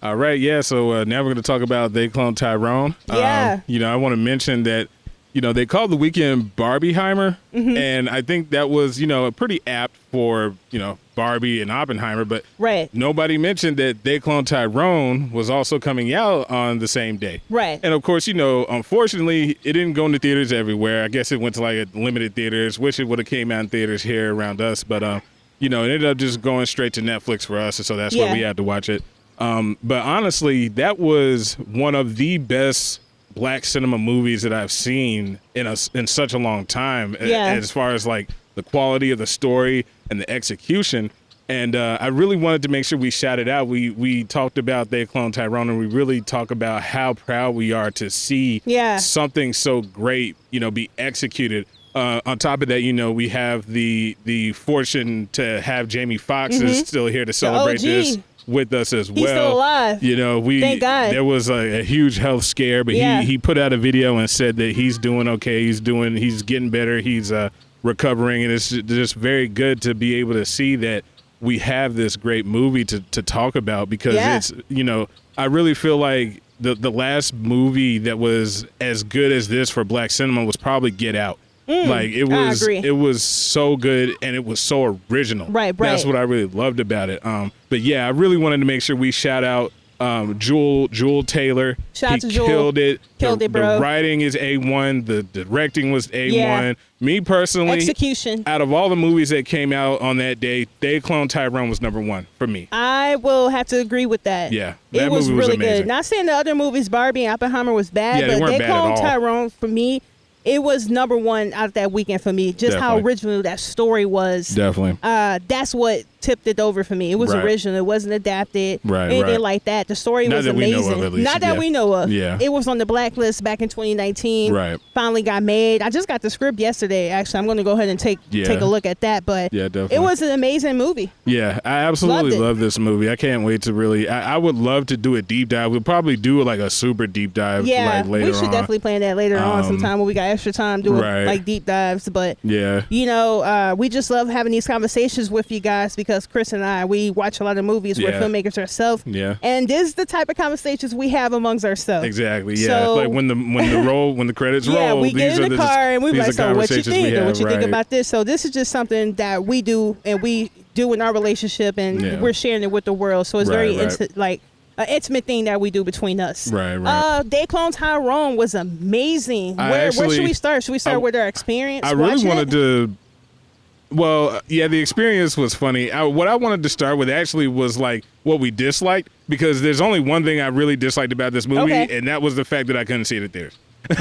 All right, yeah. So now we're going to talk about They Cloned Tyrone. Yeah. I want to mention that, they called the weekend Barbieheimer, and I think that was, pretty apt for, Barbie and Oppenheimer, but nobody mentioned that They Cloned Tyrone was also coming out on the same day. Right. And of course, unfortunately, it didn't go into theaters everywhere. I guess it went to like limited theaters. Wish it would have came out in theaters here around us, but it ended up just going straight to Netflix for us, and so that's where we had to watch it. But honestly, that was one of the best black cinema movies that I've seen in such a long time. As far as like the quality of the story and the execution. And I really wanted to make sure we shouted out. We talked about They Cloned Tyrone, and we really talk about how proud we are to see something so great, be executed. On top of that, we have the fortune to have Jamie Foxx is still here to celebrate this with us as well. He's still alive. Thank God. There was a huge health scare, but he put out a video and said that he's doing okay. He's getting better. He's recovering, and it's just very good to be able to see that we have this great movie to talk about, because it's, I really feel like the last movie that was as good as this for black cinema was probably Get Out. Like it was so good, and it was so original. Right. That's what I really loved about it. But yeah, I really wanted to make sure we shout out Jewel Taylor. Shout out to Jewel. Killed it, bro. The writing is A1. The directing was A1. Yeah. Me personally, execution. Out of all the movies that came out on that day, They Cloned Tyrone was number one for me. I will have to agree with that. Yeah, it was really good. Not saying the other movies, Barbie and Oppenheimer, was bad, but They Cloned Tyrone for me, it was number one out of that weekend for me. Just how original that story was. Definitely. That's what tipped it over for me. It was original. It wasn't adapted. Anything like that. The story was amazing. Not that we know of. Yeah. It was on the blacklist back in 2019. Right. Finally got made. I just got the script yesterday. Actually, I'm going to go ahead and take a look at that. But definitely. It was an amazing movie. Yeah, I absolutely love this movie. I can't wait to really. I would love to do a deep dive. We'll probably do like a super deep dive. Yeah, like later we should on. definitely plan that later on sometime when we got extra time doing like deep dives. But we just love having these conversations with you guys, because Chris and I, we watch a lot of movies. We're filmmakers ourselves. Yeah. And this is the type of conversations we have amongst ourselves. Exactly. Yeah. So, like when the credits roll. Yeah, we get in the car and we're like, so what you think? Or what you think about this? So this is just something that we do, and we do in our relationship, and we're sharing it with the world. So it's very an intimate thing that we do between us. Right. They Cloned Tyrone was amazing. Where should we start? Should we start with our experience? I really wanted to. Well, the experience was funny. What I wanted to start with actually was like what we disliked, because there's only one thing I really disliked about this movie, and that was the fact that I couldn't see it at theaters.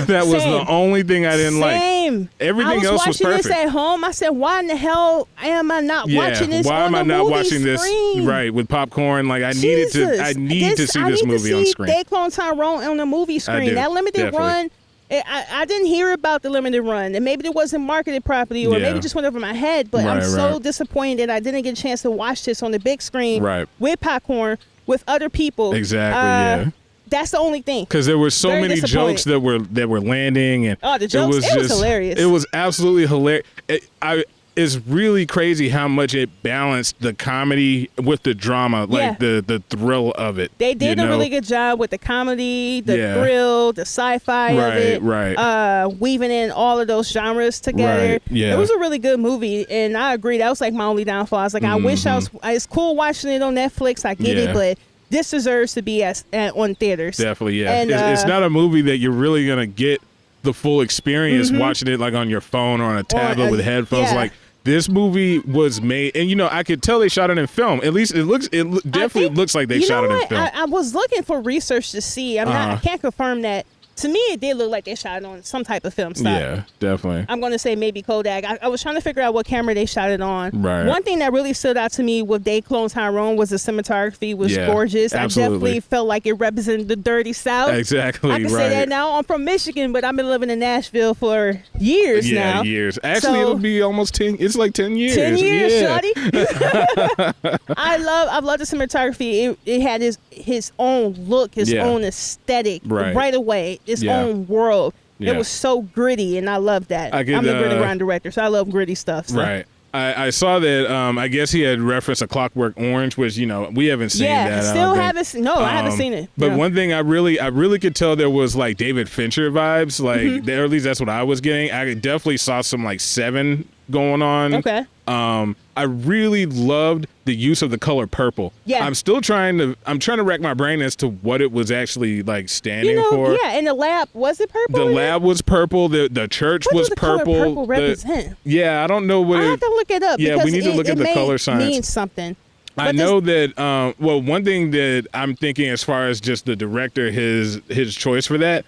That was the only thing I didn't like. Everything else was perfect. I was watching this at home. I said, why in the hell am I not watching this on the movie screen? Why am I not watching this with popcorn? Like I need to see this movie on screen. They Cloned Tyrone on the movie screen. That limited run. I didn't hear about the limited run, and maybe it wasn't marketed properly, or maybe it just went over my head, but I'm so disappointed that I didn't get a chance to watch this on the big screen with popcorn, with other people. Exactly, That's the only thing. Because there were so many jokes that were landing, and the jokes, it was hilarious. It was absolutely hilarious. It's really crazy how much it balanced the comedy with the drama, like the thrill of it. They did a really good job with the comedy, the thrill, the sci-fi of it, weaving in all of those genres together. It was a really good movie, and I agree. That was like my only downfall. I was like, I wish it's cool watching it on Netflix. I get it, but this deserves to be on theaters. Definitely, And it's not a movie that you're really gonna get the full experience watching it like on your phone or on a tablet with headphones. Like this movie was made, and I could tell they shot it in film. At least it definitely looks like they shot it in film. I was looking for research to see. I can't confirm that. To me, it did look like they shot it on some type of film stock. Yeah, definitely. I'm going to say maybe Kodak. I was trying to figure out what camera they shot it on. Right. One thing that really stood out to me with They Cloned Tyrone was the cinematography was gorgeous. Absolutely. I definitely felt like it represented the dirty South. Exactly, I can say that now. I'm from Michigan, but I've been living in Nashville for years now. Yeah, years. Actually, it'll be almost 10. It's like 10 years. 10 years, shawty. I love the cinematography. It had his own look, his own aesthetic right away, its own world. It was so gritty, and I love that. I'm a gritty grind director, so I love gritty stuff. So. Right. I saw that. I guess he had referenced A Clockwork Orange, which we haven't seen that. Yeah, still haven't seen. No, I haven't seen it. But one thing I really could tell there was like David Fincher vibes, like or at least that's what I was getting. I definitely saw some like Seven going on. Okay. I really loved the use of the color purple. Yeah. I'm trying to rack my brain as to what it was actually like standing for. Yeah, in the lab, was it purple? The lab was purple. The church was purple. Color purple represent? I don't know what. I have to look it up. Yeah, we need to look at the color science. It means something. I know that. One thing that I'm thinking, as far as just the director, his choice for that.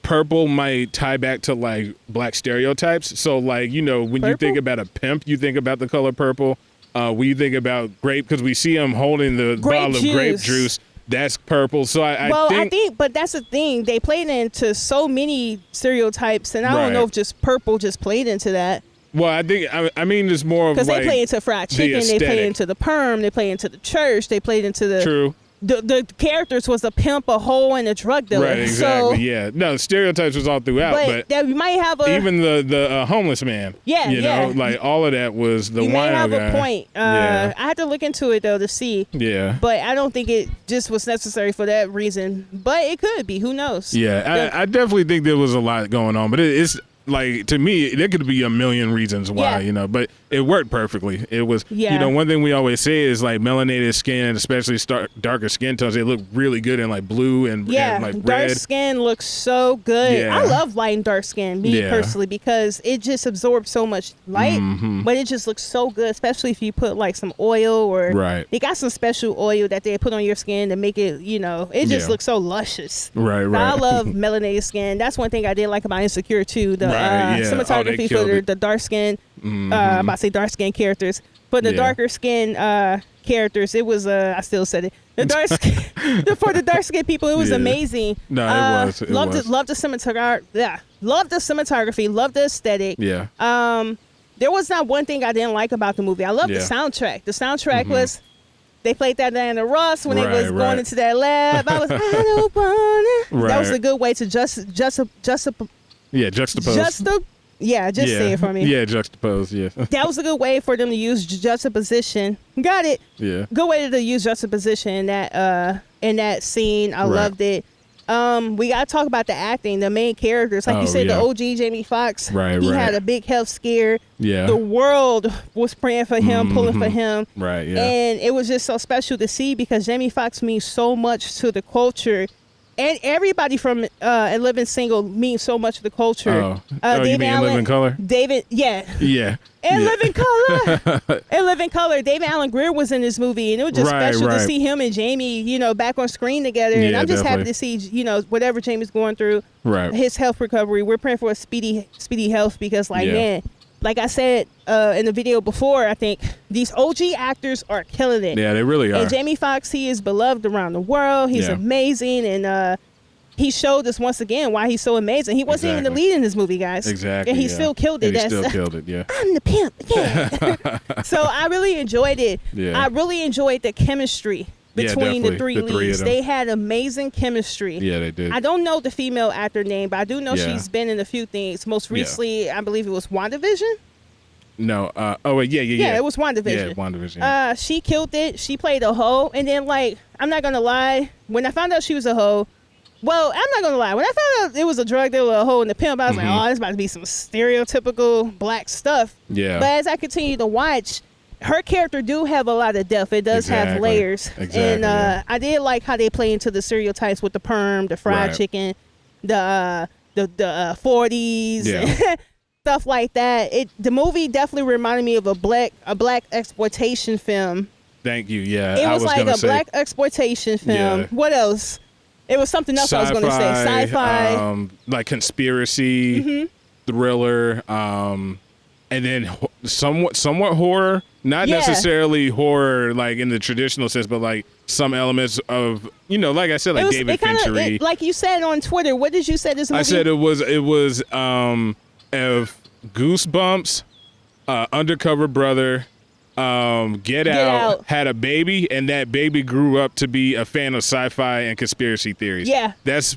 Purple might tie back to like black stereotypes. So like, when purple? You think about a pimp, you think about the color purple. When you think about grape, because we see him holding the bottle of grape juice, that's purple. So I think, but that's the thing. They played into so many stereotypes, and I don't know if just purple just played into that. Well, I think, I mean, it's more of like, because they play into fried chicken, they play into the perm, they play into the church, they played into the... True. The characters was a pimp, a hoe, and a drug dealer. Right, exactly. Yeah, no, stereotypes was all throughout, but you might have even the homeless man. Yeah, you know, like all of that was the wino guy. You may have a point. I had to look into it though to see. Yeah, but I don't think it just was necessary for that reason. But it could be. Who knows? Yeah, I definitely think there was a lot going on, but it's. Like, to me, there could be a million reasons why, but it worked perfectly. It was, one thing we always say is like melanated skin, and especially darker skin tones, they look really good in like blue and like red. Dark skin looks so good. Yeah. I love light and dark skin, personally, because it just absorbs so much light, but it just looks so good, especially if you put like some oil or they got some special oil that they put on your skin to make it, it just looks so luscious. Right. So I love melanated skin. That's one thing I did like about Insecure too. Cinematography for the dark skin, I'm about to say dark skin characters. For the darker skin characters, it was I still said it. The dark skin, for the dark skin people, it was amazing. No, it was. Loved the cinematography. Yeah, loved the cinematography. Loved the aesthetic. Yeah. There was not one thing I didn't like about the movie. I loved the soundtrack. The soundtrack was. They played that Diana Ross when they was going into that lab. I was, I don't want it. That was a good way to juxtapose. Say it for me. Yeah, juxtapose, yeah. That was a good way for them to use juxtaposition. Got it. Yeah. Good way to use juxtaposition in that scene. I loved it. We gotta talk about the acting, the main characters. Like you said, the OG Jamie Foxx. He had a big health scare. Yeah. The world was praying for him, pulling for him. Right, yeah. And it was just so special to see because Jamie Foxx means so much to the culture. And everybody from And Living Single means so much to the culture. You mean In Living Color? Yeah. And Living Color. And Living Color. David Alan Grier was in this movie, and it was just special to see him and Jamie, back on screen together. And I'm just happy to see, whatever Jamie's going through, his health recovery. We're praying for a speedy health because, man, like I said in the video before, I think these OG actors are killing it. Yeah, they really are. And Jamie Foxx, he is beloved around the world. He's amazing, and he showed us once again why he's so amazing. He wasn't even the lead in this movie, guys. Exactly. And he still killed it. He still killed it, yeah. I'm the pimp, yeah. So I really enjoyed it. Yeah. I really enjoyed the chemistry between the three leads. They had amazing chemistry. Yeah, they did. I don't know the female actor name, but I do know she's been in a few things. Most recently, I believe it was WandaVision. No. Yeah, it was WandaVision. Yeah, WandaVision. She killed it. She played a hoe. And then, I'm not going to lie. When I found out she was a hoe, well, I'm not going to lie. When I found out it was a drug dealer, a hoe, and a pimp, I was like, oh, it's about to be some stereotypical black stuff. Yeah. But as I continue to watch, her character do have a lot of depth. It does have layers. Exactly. And I did like how they play into the stereotypes with the perm, the fried chicken, the 40s, stuff like that. The movie definitely reminded me of a black exploitation film. Thank you. Yeah. It was like a black exploitation film. Yeah. What else? It was something else I was going to say. Sci-fi. Like conspiracy, thriller, and then somewhat horror. Not necessarily horror like in the traditional sense, but like some elements of, like I said, like David Fincher. Like you said on Twitter, what did you say this movie? I said it was if Goosebumps, Undercover Brother, Get Out had a baby, and that baby grew up to be a fan of sci-fi and conspiracy theories. Yeah. That's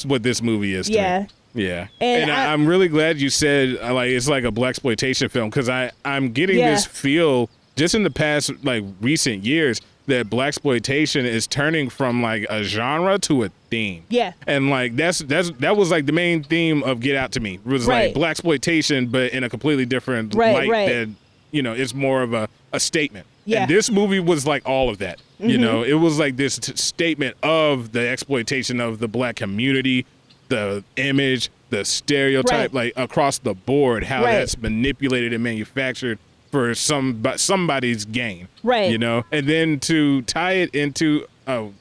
what this movie is to me. Yeah, and I'm really glad you said like it's like a blaxploitation film, because I'm getting this feel just in the past like recent years that blaxploitation is turning from like a genre to a theme. Yeah, and like that was like the main theme of Get Out to me. It was like blaxploitation, but in a completely different light. That it's more of a statement. Yeah. And this movie was like all of that. It was like this statement of the exploitation of the black community, the image, the stereotype, like across the board, how that's manipulated and manufactured for somebody's gain. Right. And then to tie it into,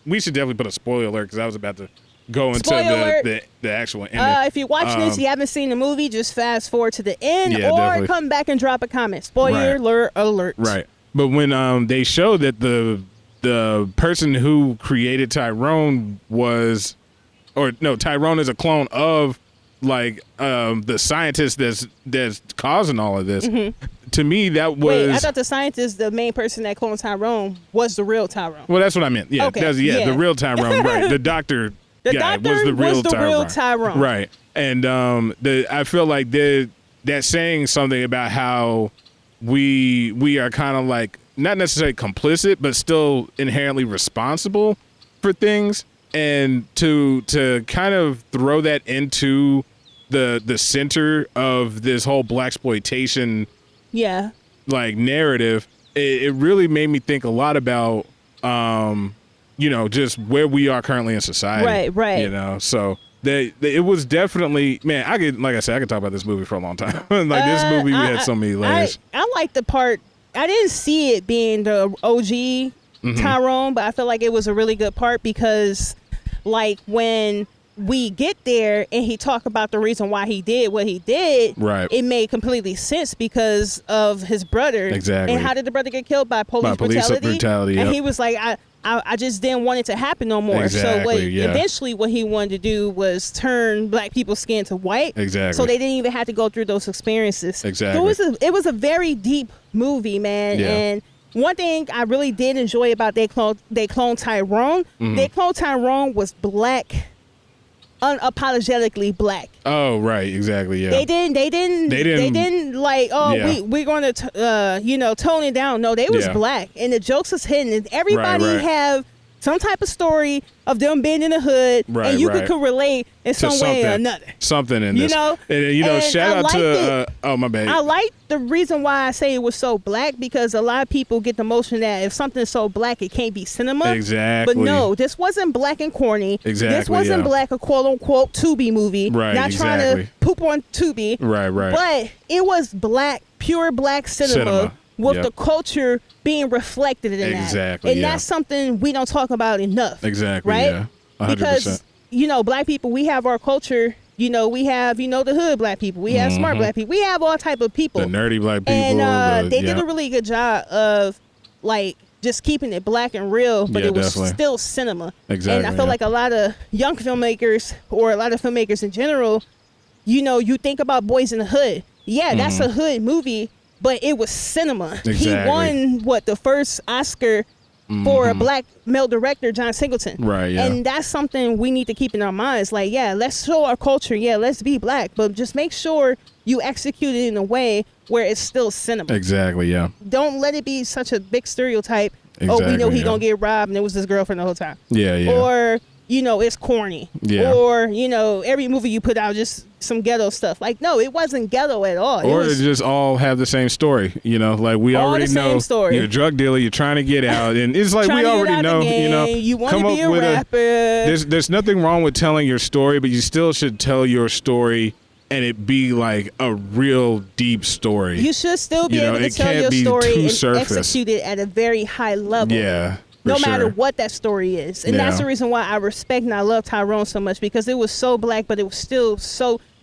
we should definitely put a spoiler alert, because I was about to go into the actual ending. If you're watching this, you haven't seen the movie, just fast forward to the end, or definitely come back and drop a comment. Spoiler alert. Right. But when they showed that the person who created Tyrone Tyrone is a clone of like the scientist that's causing all of this. To me, that was. Wait, I thought the scientist, the main person that cloned Tyrone, was the real Tyrone. Well, that's what I meant. Yeah, okay. The real Tyrone. Right, the doctor. The doctor was the real Tyrone. Right, and I feel like that's saying something about how we are kind of like not necessarily complicit, but still inherently responsible for things, and to kind of throw that into the center of this whole blaxploitation like narrative, it really made me think a lot about just where we are currently in society. Right. So it was definitely, man, I could talk about this movie for a long time. Like this movie had so many layers. I like the part, I didn't see it being the OG Tyrone, but I feel like it was a really good part, because like when we get there and he talked about the reason why he did what he did, it made completely sense because of his brother. Exactly. And how did the brother get killed? By police brutality. And he was like, I just didn't want it to happen no more. Exactly, so eventually what he wanted to do was turn black people's skin to white. Exactly. So they didn't even have to go through those experiences. Exactly. So it was a very deep movie, man. Yeah. And one thing I really did enjoy about They Cloned Tyrone, They Cloned Tyrone was black, unapologetically black. Oh, right, exactly, yeah. They didn't like, we're going to tone it down. No, they was black, and the jokes was hidden, and everybody have some type of story of them being in the hood, and you could relate in some way or another. Something in this. And shout out to, my bad. I like the reason why I say it was so black, because a lot of people get the notion that if something's so black, it can't be cinema. Exactly. But no, this wasn't black and corny. Exactly. This wasn't black, a quote-unquote Tubi movie. Right, not trying to poop on Tubi. Right. But it was black, pure black cinema. With the culture being reflected in that. Exactly. And that's something we don't talk about enough. Exactly. Right? Yeah. 100%. Because, black people, we have our culture. We have, the hood black people. We have smart black people. We have all type of people. The nerdy black people. And they did a really good job of, like, just keeping it black and real, but it was still cinema. Exactly. And I feel like a lot of young filmmakers, or a lot of filmmakers in general, you think about Boys in the Hood. Yeah, that's a hood movie. But it was cinema. Exactly. He won the first Oscar for a black male director, John Singleton. Right. Yeah. And that's something we need to keep in our minds. Like, let's show our culture. Yeah, let's be black, but just make sure you execute it in a way where it's still cinema. Exactly. Yeah. Don't let it be such a big stereotype. Exactly, we know he gonna get robbed, and it was his girlfriend the whole time. Yeah. Yeah. Or it's corny. Yeah. Or every movie you put out just some ghetto stuff. Like, no, it wasn't ghetto at all. Or it just all have the same story. Like we already know you're a drug dealer, you're trying to get out, and it's like we already know. You want to be a rapper. There's nothing wrong with telling your story, but you still should tell your story and it be like a real deep story. You should still be able to tell your story and execute it at a very high level. Yeah. No matter what that story is. And that's the reason why I respect and I love Tyrone so much, because it was so black, but it was still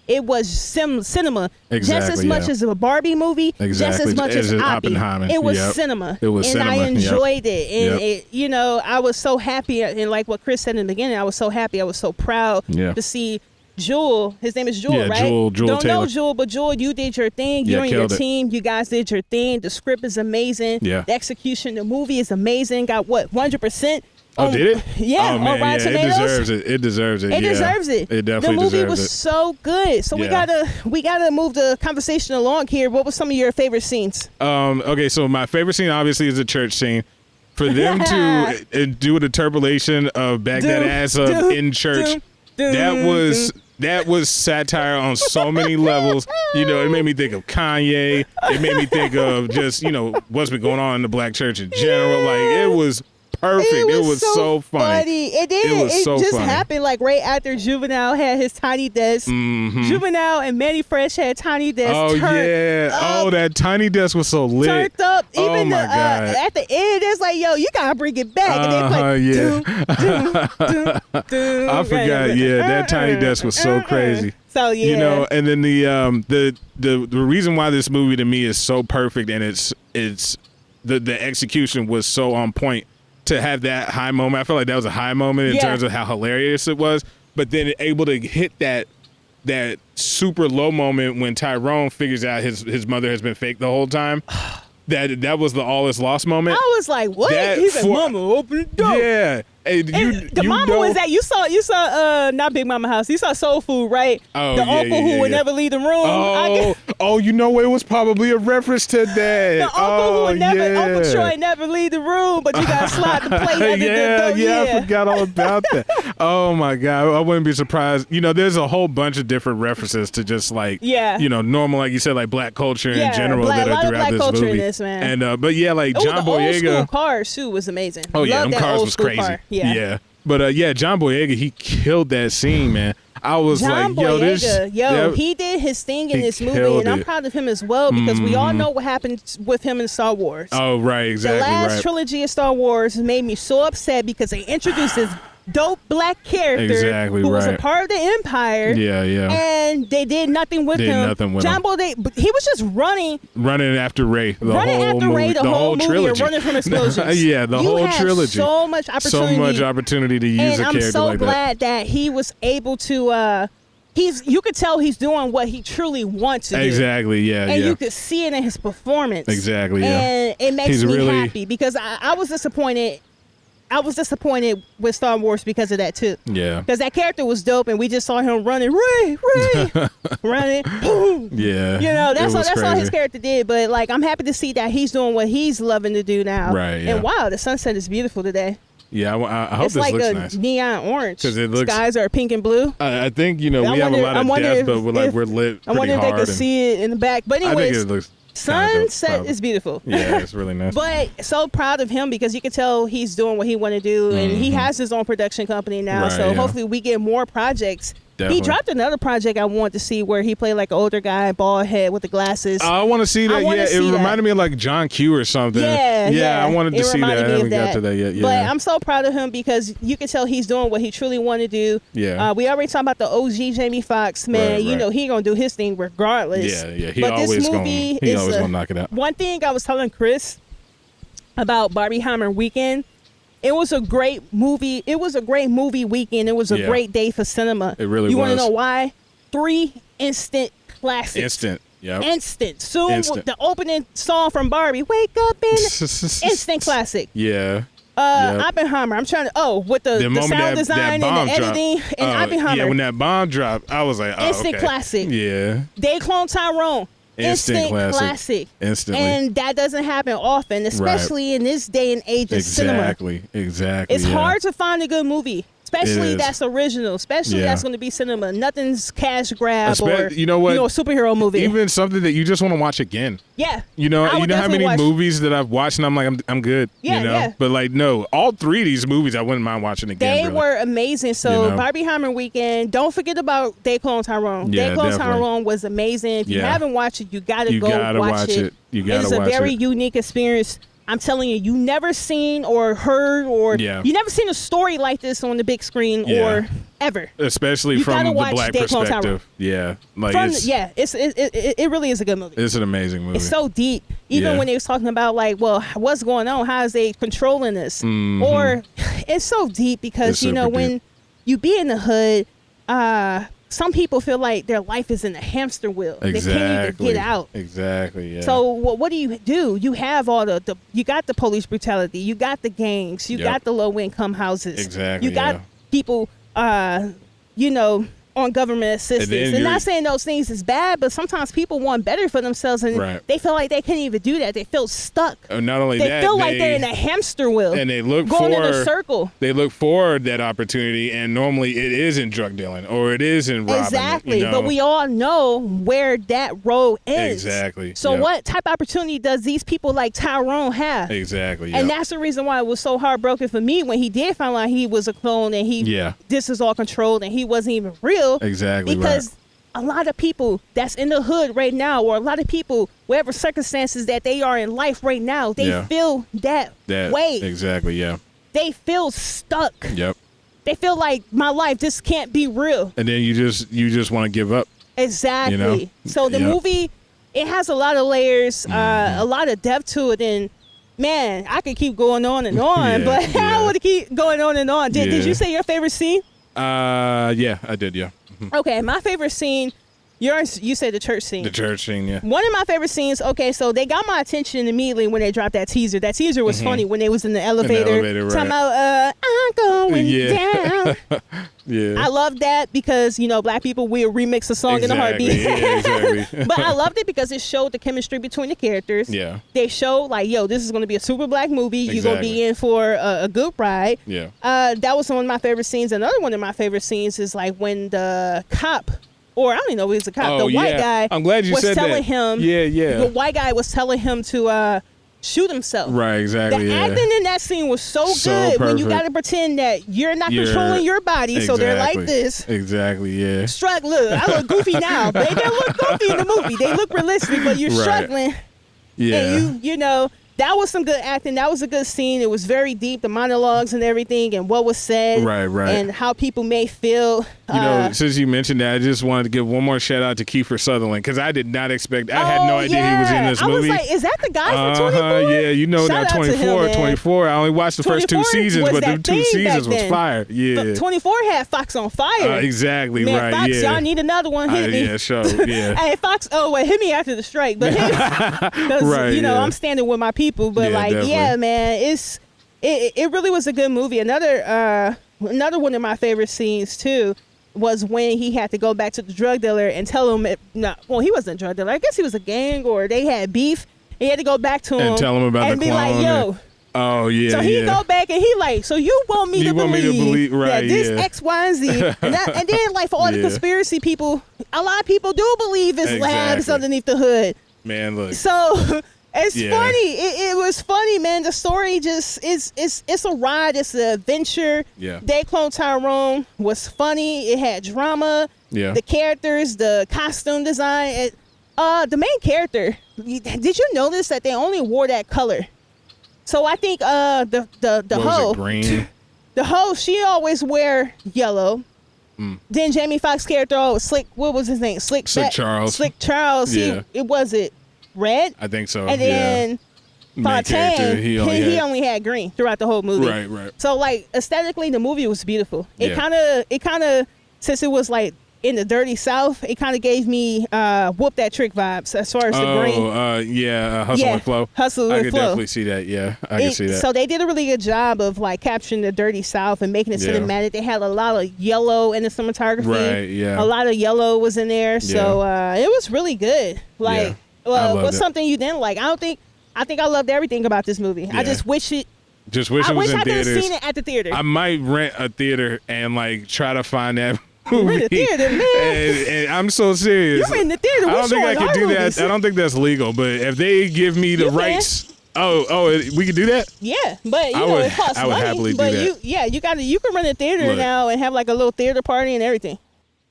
it was cinema. Exactly, just as much as a Barbie movie, just as much as Oppenheimer. It was cinema. It was cinema. And I enjoyed it. And, I was so happy. And like what Chris said in the beginning, I was so happy. I was so proud to see Jewel, his name is Jewel, right? Jewel Don't Taylor. know Jewel, but Jewel, you did your thing. You and your team, you guys did your thing. The script is amazing. Yeah. The execution, the movie is amazing. Got 100% Oh, did it? Yeah, oh, man, on Rotten Tomatoes. It deserves it. It deserves it. It deserves it. It definitely deserves it. The movie was it. so good. So we gotta move the conversation along here. What was some of your favorite scenes? Okay, so my favorite scene obviously is the church scene. For them to do the interpolation of back that ass up in church, that was satire on so many levels. You know, it made me think of Kanye. It made me think of just, what's been going on in the black church in general. Like, it was perfect. It was so funny. It did. It was so just funny. happened like right after Juvenile had his tiny desk. Mm-hmm. Juvenile and Manny Fresh had tiny desks. Oh yeah. That tiny desk was so lit. Turned up. Even my God. At the end, it's like, yo, you gotta bring it back. And they I forgot. Yeah, that tiny desk was so crazy. So yeah. And then the reason why this movie to me is so perfect, and it's the execution was so on point. To have that high moment, I felt like that was a high moment in terms of how hilarious it was. But then able to hit that super low moment when Tyrone figures out his mother has been fake the whole time. That was the all is lost moment. I was like, what? He's like, Mama, open the door. Yeah. Hey, the mama was that you saw not Big Mama House. You saw Soul Food, right? Oh, the uncle who would never leave the room. It was probably a reference to that. The uncle who would never, Uncle Troy never leave the room, but you got to slide the plate under the door. I forgot all about that. Oh my God, I wouldn't be surprised. There's a whole bunch of different references to just like normal, like you said, like black culture in general that are throughout this movie. In this, man. And but like John Boyega, the old school cars too was amazing. Oh yeah, them cars was crazy. Car. Yeah. But John Boyega, he killed that scene, man. I was John like, Boyega, he did his thing in this movie, and I'm proud of him as well because we all know what happened with him in Star Wars. Oh, right, exactly. The last trilogy of Star Wars made me so upset because they introduced this dope black character who was a part of the Empire. Yeah. And they did nothing with him. John Boyega, he was just running after Ray. The whole movie trilogy. And running from explosions. The whole trilogy. So much opportunity to use a character like that. And I'm so glad that he was able to. You could tell he's doing what he truly wants to do. Exactly, yeah. And you could see it in his performance. Exactly, yeah. And it makes me happy because I was disappointed. I was disappointed with Star Wars because of that too. Yeah. Because that character was dope, and we just saw him running, Ray, running, boom. Yeah. That's all his character did. But like, I'm happy to see that he's doing what he's loving to do now. Right. Yeah. And wow, the sunset is beautiful today. Yeah, I hope it's this like looks a nice. Neon orange. Because it looks. Skies are pink and blue. I think we have a lot of depth, but we're lit. I wonder if they could see it in the back. But anyways, I think it looks. Sunset is beautiful. Yeah, it's really nice. But so proud of him because you can tell he's doing what he want to do, and he has his own production company now. So hopefully we get more projects. Definitely. He dropped another project I wanted to see where he played like an older guy, bald head with the glasses. I want to see that. It reminded me of like John Q or something. Yeah. I wanted to see that. I haven't got to that yet. Yeah. But I'm so proud of him because you can tell he's doing what he truly wanted to do. Yeah. We already talked about the OG Jamie Foxx, man. Right. He gonna do his thing regardless. Yeah. He but always this movie gonna knock it out. One thing I was telling Chris about Barbieheimer Weekend. It was a great movie. It was a great movie weekend. It was a great day for cinema. It really was. You want to know why? 3 instant classics. Instant. Yep. Soon, the opening song from Barbie, "Wake Up in," instant classic. Yeah. Oppenheimer. I'm trying to. With the sound design and the editing and Oppenheimer. Yeah, when that bomb dropped, I was like, instant classic. Yeah. They Cloned Tyrone. Instant classic. Instantly. And that doesn't happen often, especially in this day and age of cinema. Exactly. It's hard to find a good movie. Especially that's original. Especially that's going to be cinema. Nothing's cash grab or a superhero movie. Even something that you just want to watch again. Yeah. You know how many movies that I've watched and I'm like, I'm good. Yeah, yeah. But like, no, all 3 of these movies I wouldn't mind watching again. They were amazing. So Barbieheimer Weekend. Don't forget about They Cloned Tyrone. Yeah, They Cloned Tyrone was amazing. If you haven't watched it, you gotta go watch it. You gotta watch it. It's a very unique experience. I'm telling you, you never seen or heard or you never seen a story like this on the big screen or ever. Especially from the black perspective. Yeah. Like it really is a good movie. It's an amazing movie. It's so deep. Even when they was talking about like, well, what's going on? How is they controlling this? Or it's so deep because when you be in the hood, some people feel like their life is in a hamster wheel. Exactly. They can't even get out. Exactly. Yeah. So what do? You have all the you got the police brutality, you got the gangs, you got the low income houses. Exactly. You got people, on government assistance. And not saying those things is bad, but sometimes people want better for themselves, and they feel like they can't even do that. They feel stuck. Not only they feel like they're in a hamster wheel, and they look going in a circle. They look for that opportunity, and normally it is in drug dealing or it is in robbing. Exactly, but we all know where that road is. Exactly. So what type of opportunity does these people like Tyrone have? Exactly. And that's the reason why it was so heartbroken for me when he did find out he was a clone and this is all controlled and he wasn't even real. Exactly. Because a lot of people that's in the hood right now, or a lot of people, whatever circumstances that they are in life right now, they feel that way. Exactly. Yeah. They feel stuck. Yep. They feel like my life just can't be real. And then you just want to give up. Exactly. So the movie, it has a lot of layers, a lot of depth to it, and man, I could keep going on and on, but I would keep going on and on. Did you say your favorite scene? Yeah, I did. Yeah. Okay, my favorite scene. You said the church scene. The church scene, yeah. One of my favorite scenes. Okay, so they got my attention immediately when they dropped that teaser. That teaser was funny when they was in the elevator. Talking about I'm going down. Yeah. I love that because black people will remix a song in a heartbeat. Yeah, exactly. But I loved it because it showed the chemistry between the characters. Yeah. They showed like, this is going to be a super black movie. You're going to be in for a good ride. Yeah. That was one of my favorite scenes. Another one of my favorite scenes is like when the cop. Or I don't even know if he was a cop. The white guy I'm glad you said telling him. Yeah. The white guy was telling him to shoot himself. Right, exactly. The acting in that scene was so good. Perfect. When you got to pretend that you're not controlling your body, so they're like this. Exactly, yeah. Look, I look goofy now. They didn't look goofy in the movie. They look realistic, but you're struggling. Yeah. And that was some good acting. That was a good scene. It was very deep, the monologues and everything, and what was said, right, and how people may feel. Since you mentioned that, I just wanted to give one more shout out to Kiefer Sutherland because I did not expect. I had no idea he was in this movie. I was like, is that the guy from 24? Yeah, Shout that 24. I only watched the first 2 seasons, but the 2 seasons was fire. Yeah, but 24 had Fox on fire. Exactly, man, right. Fox, y'all need another one. Hit me. Yeah, sure. Yeah. Hey, Fox. Oh, wait, hit me after the strike, but because I'm standing with my people. But definitely. Man, it really was a good movie. Another one of my favorite scenes too was when he had to go back to the drug dealer and tell him he wasn't a drug dealer. I guess he was a gang or they had beef. He had to go back to him and tell him about and the be clone. Like, yo. Oh yeah. So he go back and he like, so you want me to believe that this X, Y, and Z, and then like for all the conspiracy people, a lot of people do believe it's labs underneath the hood. Man, look. So. It's funny. It was funny, man. The story just it's a ride. It's an adventure. Yeah. Cloned Tyrone was funny. It had drama. Yeah. The characters, the costume design. The main character. Did you notice that they only wore that color? So I think the hoe, green. The hoe, she always wear yellow. Then Jamie Foxx's character, Slick. What was his name? Slick Charles. Slick Charles. Yeah. It was it. Red? I think so. And then Fontaine, he only had green throughout the whole movie. Right. So like aesthetically, the movie was beautiful. It kind of since it was like in the dirty South, it kind of gave me Whoop That Trick vibes as far as the green. Hustle and Flow. Hustle and Flow. I could definitely see that. Yeah, I can see that. So they did a really good job of like capturing the dirty South and making it cinematic. They had a lot of yellow in the cinematography. Right. Yeah. A lot of yellow was in there, so it was really good. Like. What's something you didn't like? I think I loved everything about this movie. Yeah. I just wish it. Just wish it was in I theaters. could have seen it at the theater. I might rent a theater and like try to find that movie. Rent a theater, man. And I'm so serious. You're in the theater. I don't think I could do that. I don't think that's legal. But if they give me the rights. Oh, we could do that? Yeah, but it costs money. I would happily do that. You can rent a theater now and have like a little theater party and everything.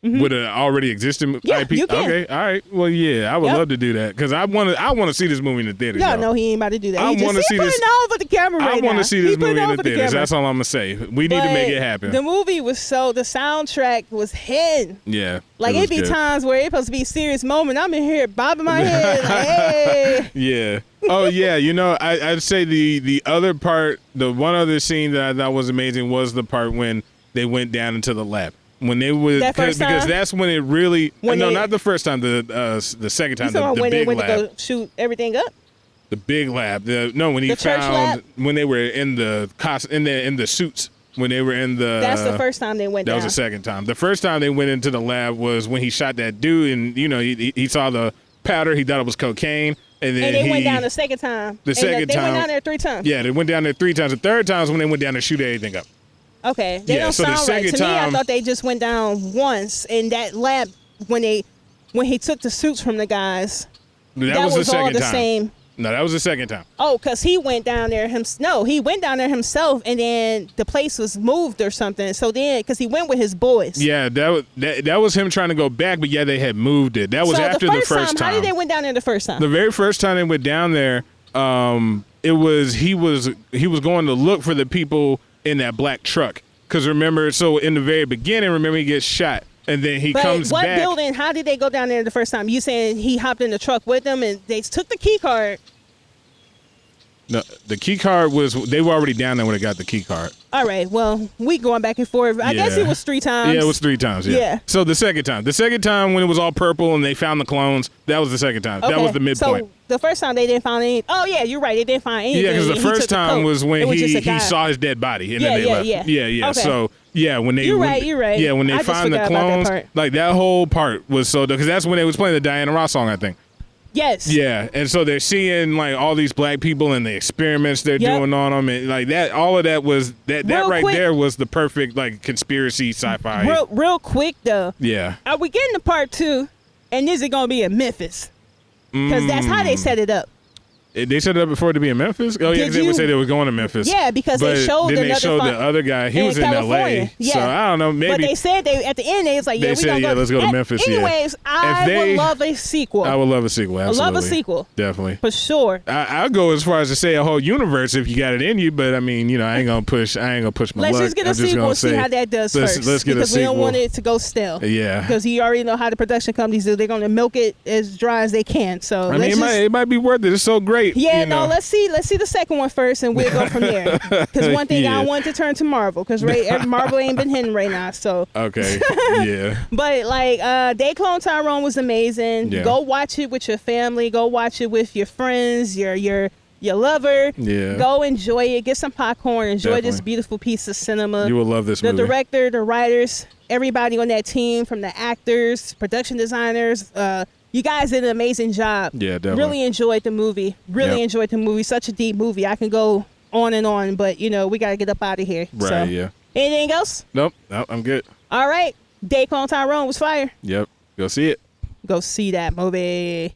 Mm-hmm. With an already existing IP? You can. Okay, all right. Well, yeah, I would love to do that because I want to see this movie in the theater. Y'all know he ain't about to do that. I want to see this. Over the camera right now. I want to see this movie in the theaters. That's all I'm gonna say. We need to make it happen. The movie was the soundtrack was hitting. Yeah. Like it'd be good. Times where it's supposed to be a serious moment. I'm in here bobbing my head like, hey. Yeah. Oh yeah. I'd say the other part, the one other scene that I thought was amazing was the part when they went down into the lab. When they would, because that's when it really. Not the first time. The second time. The when big they went lab. to go shoot everything up. The big lab. When he found when they were in the in the suits. When they were in the. That's the first time they went down. That was the second time. The first time they went into the lab was when he shot that dude, and he saw the powder. He thought it was cocaine, and then they went down the second time. The second time. They went down there 3 times. Yeah, they went down there 3 times. The third time is when they went down to shoot everything up. Okay, they don't sound right to me. I thought they just went down once in that lab when he took the suits from the guys. That was the second all the time. Same. No, that was the second time. Oh, because he went down there he went down there himself, and then the place was moved or something. So then, because he went with his boys. Yeah, that was him trying to go back, but yeah, they had moved it. That was after the first time. How did they went down there the first time? The very first time they went down there, it was he was going to look for the people in that black truck. Because remember, so in the very beginning, he gets shot. And then he comes back. What building? How did they go down there the first time? You saying he hopped in the truck with them and they took the key card? No, the key card they were already down there when they got the key card. All right. Well, we going back and forth. I guess it was 3 times. Yeah, it was 3 times. Yeah. So the second time when it was all purple and they found the clones, that was the second time. Okay. That was the midpoint. So the first time they didn't find any. Oh yeah, you're right. They didn't find anything. Yeah, because the first time was when he saw his dead body and then they left. Yeah. Okay. So. Yeah, when they. You're right. Yeah, when they find the clones, like that whole part was so because that's when they was playing the Diana Ross song, I think. Yes. Yeah, and so they're seeing like all these black people and the experiments they're doing on them, and like that, all of that was that right there was the perfect like conspiracy sci-fi. Real quick though. Yeah. Are we getting to part 2? And is it gonna be in Memphis? Because that's how they set it up. They set it up before to be in Memphis? Oh, yeah, they would say they were going to Memphis. Yeah, because they showed the other guy. He was in L.A. Yeah. So, I don't know, maybe. But they said at the end, they was like, yeah, we going to go. Let's go to Memphis, Anyways, I would love a sequel. I would love a sequel, absolutely. I love a sequel. Definitely. For sure. I'll go as far as to say a whole universe if you got it in you, but I mean, I ain't going to push my luck. Let's just get a sequel and see how that does first. Let's get a sequel. Because we don't want it to go stale. Yeah. Because you already know how the production companies do. They're going to milk it as dry as they can. So I mean, it might be worth it. It's so great. Yeah, no, let's see the second one first, and we'll go from there. Because one thing I want to turn to Marvel, because Marvel ain't been hitting right now. So okay, yeah. But like, Cloned Tyrone was amazing. Yeah. Go watch it with your family. Go watch it with your friends, your lover. Yeah. Go enjoy it. Get some popcorn. Enjoy this beautiful piece of cinema. You will love this movie. The director, the writers, everybody on that team, from the actors, production designers. You guys did an amazing job. Yeah, definitely. Really enjoyed the movie. Enjoyed the movie. Such a deep movie. I can go on and on, but we got to get up out of here. Right, so. Yeah. Anything else? Nope, I'm good. All right. Cloned Tyrone was fire. Yep. Go see it. Go see that movie.